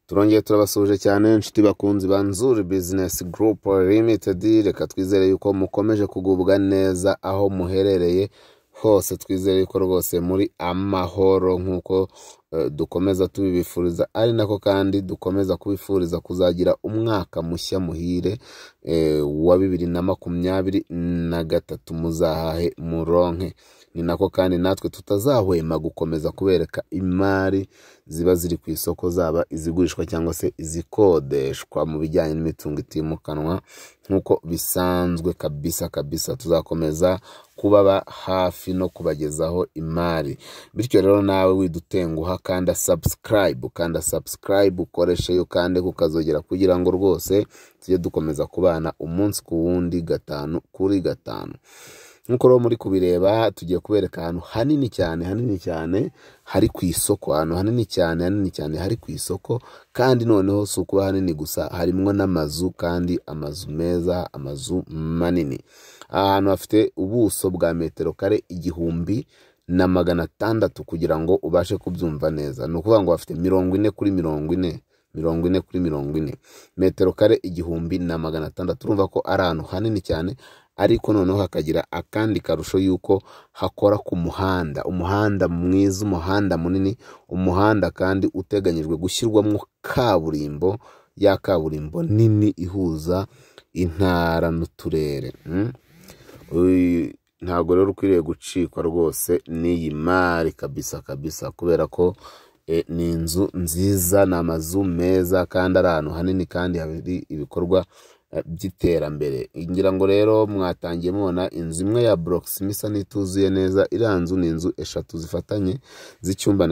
turongeye turabasuje cyane inshuti bakunzi ba Nzuri Business Group Limited. Reka twizere yuko mukomeje kugubwa neza aho muherereye hose. Twizere yuko rwose muri amahoro nkuko dukomeza tubibifuriza, ari nako kandi dukomeza kubifuriza kuzagira umwaka mushya muhire wa 2023 muzahahe muronke. Ni nako kandi natwe tutazahwema gukomeza kubereka imari ziba ziri ku isoko, zaba izigurishwa cyangwa se izikodeshwa mu bijyanye n'imitungo itimukanwa nkuko bisanzwe kabisa. Tuzakomeza kubaba hafi no kubagezaho imari, bityo rero nawe widutenguha kanda subscribe ukoreshe yo kandi kukazogera kugira ngo rwose tujye dukomeza kubana umunsi ku wundi 5 kuri 5. Nkuko rero muri kubireba tugiye kubereka ahantu hanini cyane hari ku isoko, ahantu hanini cyane hari ku isoko, kandi noneho si ukuba hanini gusa, harimwo n'amazu, kandi amazu meza, amazu manini. Ahantu hafite ubuso bwa metero kare 1600 kugira ngo ubashe kubyumva neza. Ni ukuvuga ngo bafite 40 kuri 40 metero kare 1600. Turumva ko ari ahantu hanini cyane, ariko noneho hakagira akandi karusho yuko hakora ku umuhanda mwiza, umuhanda munini, umuhanda kandi uteganyijwe gushyirwamo kaburimbo, ya kaburimbo nini ihuza intara n'uturere. Ntabwo rero ukwiriye gucikwa rwose n'iyi mari kabisa, kubera ko ni inzu nziza, n'amazu meza, kandi ari ahantu hanini, kandi hari ibikorwa by'iterambere. Ngira ngo rero mwatangiye mubona inzu imwe ya blocks misa nituzuye neza. Iranzu ni inzu 3 zifatanye z'icyumba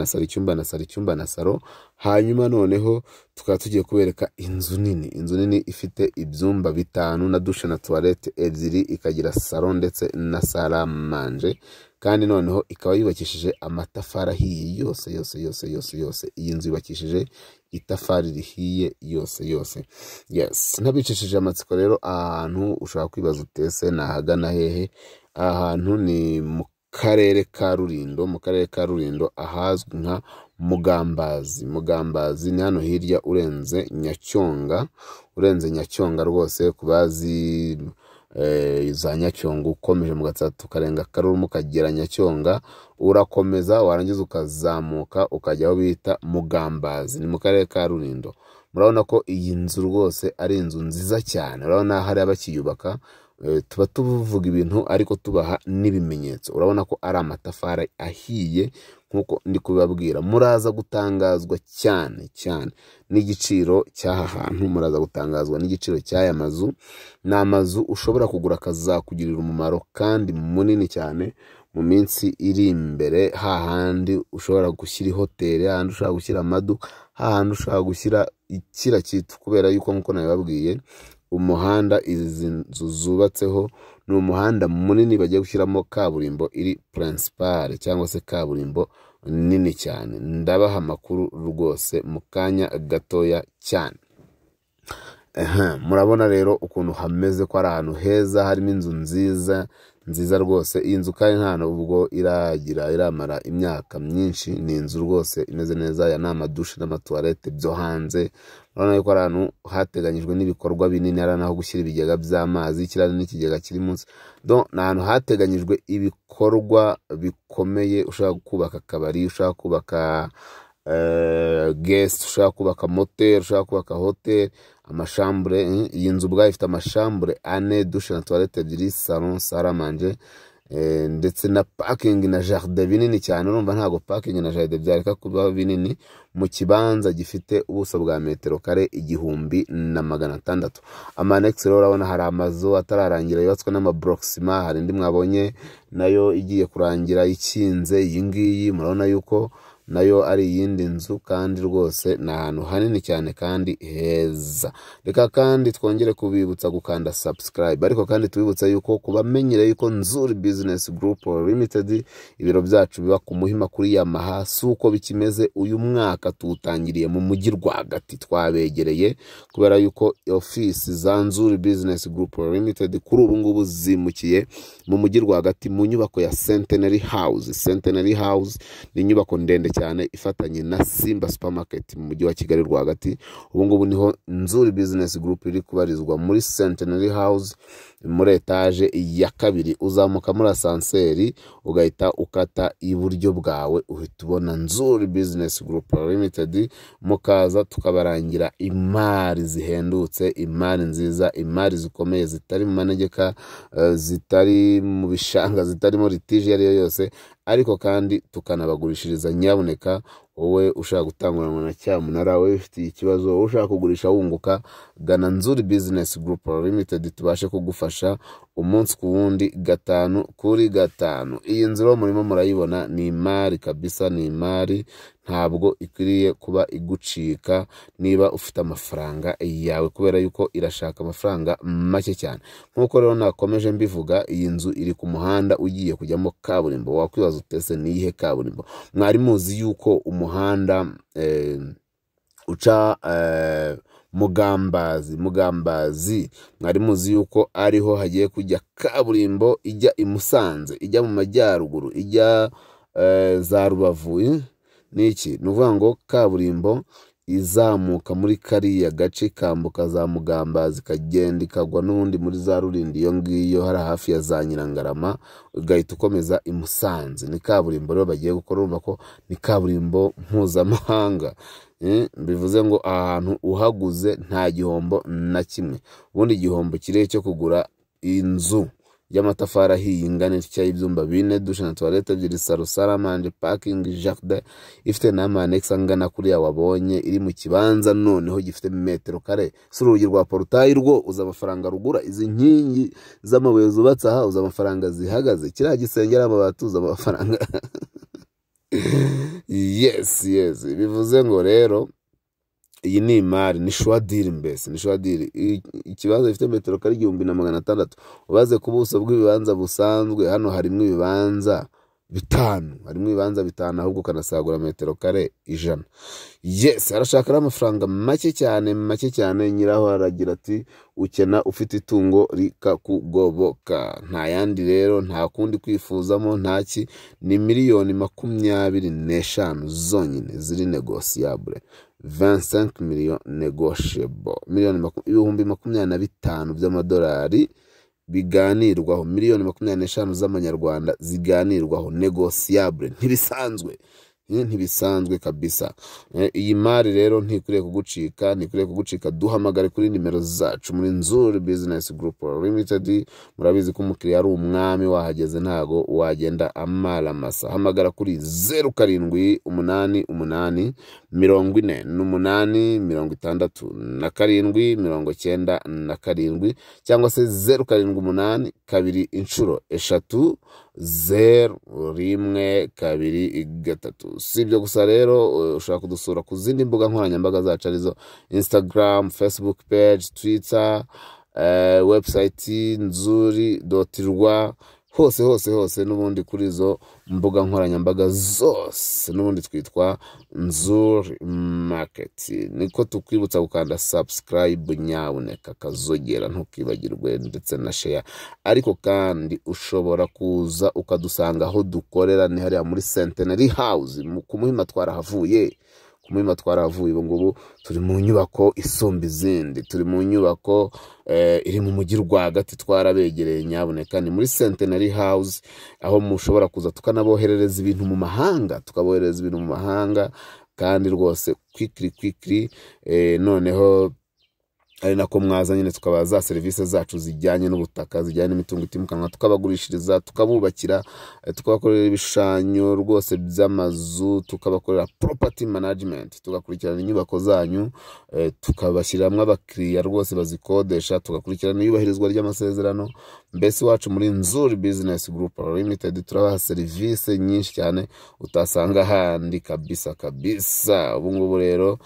na salo, hanyuma noneho tukaba tugiye kubereka inzu nini ifite ibyumba 5 na douche na toilette 2, ikagira salon ndetse na salle à manger, kandi noneho ikaba yubakishije amatafari ahiye yose. Iyi nzu yubakishije itafari rihiye yose. Yes, ntabicishije amatsiko rero, ahantu ushaka kwibaza utese nahagana hehe. Ahantu ni mu karere ka Rulindo, ahazwi nka Mugambazi ni hano hirya urenze Nyacyonga rwose. Kubazi za Nyacyonga ukomeje mu Gatsata ukarenga Karumu ukagera Nyacyonga, urakomeza warangiza ukazamuka ukajya aho bita Mugambazi, ni mu karere ka Rulindo. Murabona ko iyi nzu rwose ari inzu nziza cyane. Urabona hari abakiyubaka, tuba tuvuga ibintu ariko tubaha n'ibimenyetso. Urabona ko ari amatafari ahiye nkuko ndi kubabwira. Muraza gutangazwa cyane n'igiciro cy'aha hantu, muraza gutangazwa n'igiciro cy'aya mazu. Ni amazu ushobora kugura akazakugirira umumaro kandi munini cyane mu minsi iri imbere. Hahandi ushobora gushyira hoteli, hahandi ushobora gushyira amaduka, hahandi ushobora gushyira ikira kitu, kubera yuko nkuko nabibabwiye umuhanda izi nzu zubatseho ni umuhanda munini bagiye gushyiramo kaburimbo iri principale, cyangwa se kaburimbo nini cyane. Ndabaha amakuru rwose mu kanya gatoya cyane. Murabona rero ukuntu hameze ko ari ahantu heza, harimo inzu nziza rwose. Iyi nzu kandi nta nubwo iramara imyaka myinshi, ni inzu rwose imeze neza. Ya nama douche n'amatoilette byo hanze. Urabona yuko ari ahantu hateganyijwe n'ibikorwa binini, ari naho gushyira ibigega by'amazi, ikiraro n'ikigega kiri munsi. Donc ni ahantu hateganyijwe ibikorwa bikomeye. Ushaka kubaka akabari, ushaka kubaka guest, ushaka kubaka motel, ushaka kubaka hotel, amashambure. Iyi nzu ubwayo ifite amashambure 4, douche na toilette 2, salon, salle à manger, ndetse na parking na jardin binini cyane. Urumva ntago parking na jardin byareka kuba binini mu kibanza gifite ubuso bwa metero kare 1600. Amanex rero urabona hari amazu atararangira yubatswe n'amaproxima. Hari indi mwabonye nayo igiye kurangira ikinze. Iyi ngiyi murabona yuko nayo ari yindi nzu, kandi rwose ni ahantu hanini cyane kandi heza. Reka kandi twongere kubibutsa gukanda subscribe, ariko kandi tubibutsa yuko kubamenyere yuko Nzuri Business Group Limited ibiro byacu biba ku Muhima kuri Yamaha. Suko bikimeze uyu mwaka tuwutangiriye mu mujyi rwagati, twabegereye kubera yuko office za Nzuri Business Group Limited kuri ubu ngubu zimukiye mu mujyi rwagati mu nyubako ya Centenary House. Centenary House ni inyubako ndende cyane ifatanye na Simba Supermarket mu mujyi wa Kigali rwagati. Ubu ngubu niho Nzuri Business Group iri kubarizwa muri Centenary House muri etage ya kabiri. Uzamuka muri asanseri ugahita ukata iburyo bwawe uhita ubona Nzuri Business Group Limited, mukaza tukabarangira imari zihendutse, imari nziza, imari zikomeye zitari mu manegeka, zitari mu bishanga, zitari muri litije ariyo yose, ariko kandi tukanabagurishiriza. Nyabuneka wowe ushaka gutanguranwa na cyamunara, wowe ufite ikibazo, wowe ushaka kugurisha wunguka, gana Nzuri Business Group Limited tubashe kugufasha umunsi ku wundi, 5 kuri 5. Iyi nzira murimo murayibona ni imari kabisa, ni imari, ntabwo ikwiriye kuba igucika niba ufite amafaranga yawe, kubera yuko irashaka amafaranga make cyane. Nkuko rero nakomeje mbivuga, iyi nzu iri ku muhanda ugiye kujyamo kaburimbo. Wakwibaza utese ni ihe kaburimbo? Mwari muzi yuko umuhanda uca Mugambazi, mwari muzi yuko ariho hagiye kujya kaburimbo ijya i Musanze, ijya mu majyaruguru, ijya za Rubavu. Niki nuvuga ngo kaburimbo izamuka muri kariya gace ikambuka za Mugambazi ikagenda ikagwa n'ubundi muri za Rurindi, iyo ngiyo hari hafi ya za Nyirangarama, ugahita ukomeza i Musanze. Ni kaburimbo rero bagiye gukora, urumva ko ni kaburimbo mpuzamahanga. Bivuze ngo ahantu uhaguze nta gihombo na kimwe. Ubundi igihombo kire cyo kugura inzu y'amatafari ahiye ingana y'ibyumba 4, dushe na toilette ebyiri, salo, salamanje, parking, jardin, ifite n'amanex angana kuri ya wabonye, iri mu kibanza noneho gifite metero kare. Urugi rwa portail rwo uza amafaranga rugura, izi nkingi z'amabuye zubatse aha uza amafaranga zihagaze, kiriya gisengera amabati uza amafaranga yes. Bivuze ngo rero iyi ni imari, ni shwadiri mbese, ni shwadiri. Ikibanza gifite metero kare 1600. Ubaze ku buso bw'ibibanza busanzwe, hano harimo ibibanza 5, harimo ibibanza 5, ahubwo kanasagura metero kare 100. Yes, arashaka amafaranga make cyane. Nyiraho aragira ati ukena ufite itungo rikakugoboka. Nta yandi rero, nta kundi kwifuzamo, ntaki. Ni miliyoni 25 zonyine ziri negotiable, 25 million negotiable, miliyoni 25 by'amadolari biganirwaho, miliyoni 25 z'amanyarwanda ziganirwaho, negotiable, ntibisanzwe kabisa. Iyi mari rero ntikuriye kugucika, duhamagare kuri nimero zacu muri Nzuri Business Group Limited. Murabizi ko umukiriya ari umwami, wahageze ntago wagenda amara masa. Hamagara kuri 0788 48 67 cyangwa se 0788 2 inshuro 3 0123. Si ibyo gusa rero, ushaka kudusura ku zindi mbuga nkoranyambaga zacu arizo Instagram, Facebook page, Twitter, website nzuri.rwa, hose n'ubundi kuri izo mbuga nkoranyambaga zose n'ubundi twitwa Nzuri Market. Niko tukwibutsa gukanda subscribe, nyabuneka kazogera ntukibagirwe, ndetse na share. Ariko kandi ushobora kuza ukadusanga aho dukorera, ni hariya muri Centenary House ku Muhima. Twarahavuye ubu ngubu turi mu nyubako isumba izindi, turi mu nyubako iri mu mujyi rwagati, twarabegereye. Nyabuneka ni muri Centenary House, aho mushobora kuza tukanaboherereza ibintu mu mahanga, kandi rwose quickly. Noneho ari nako mwaza nyine tukaba za serivisi zacu zijyanye n'ubutaka, zijyanye n'imitungo itimukanwa, tukabagurishiriza, tukabubakira, tukabakorera ibishushanyo rwose by'amazu, tukabakorera property management, tugakurikirana inyubako zanyu, tukabashyiramwe abakiriya rwose bazikodesha, tugakurikirana iyubahirizwa ry'amasezerano. Mbese wacu muri Nzuri Business Group Limited turabaha serivisi nyinshi cyane utasanga handi kabisa. Ubu ngubu rero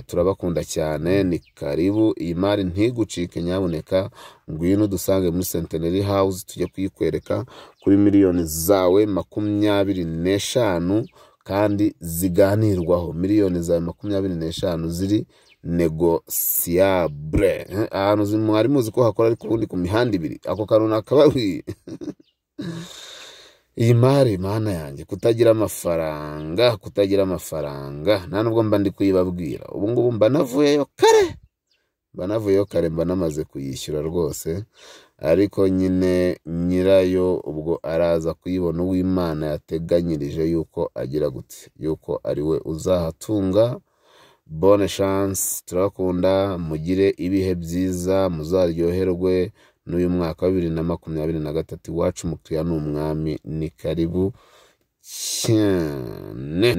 turabakunda cyane, ni karibu. Iyi mari ntigucike, nyabuneka ngwino dusange muri Centenary House, tujye kuyikwereka kuri miliyoni zawe 25 kandi ziganirwaho. Miliyoni zawe 25 ziri negociable. Ahantu mwari muzi ko hakora, ariko ubundi ku mihanda 2 ako kantu nakabawi iyi mari mana yanjye kutagira amafaranga nta nubwo mba ndi kuyibabwira. Ubu ngubu mba navuyeyo kare mba namaze kuyishyura rwose, ariko nyine nyirayo ubwo araza kuyibona, uw'Imana yateganyirije yuko agira gute, yuko ari we uzahatunga. Bonne chance, turakunda, mugire ibihe byiza, muzaryoherwe n'uyu mwaka wa 2023. Iwacu mukiriya ni umwami, ni karibu cyane.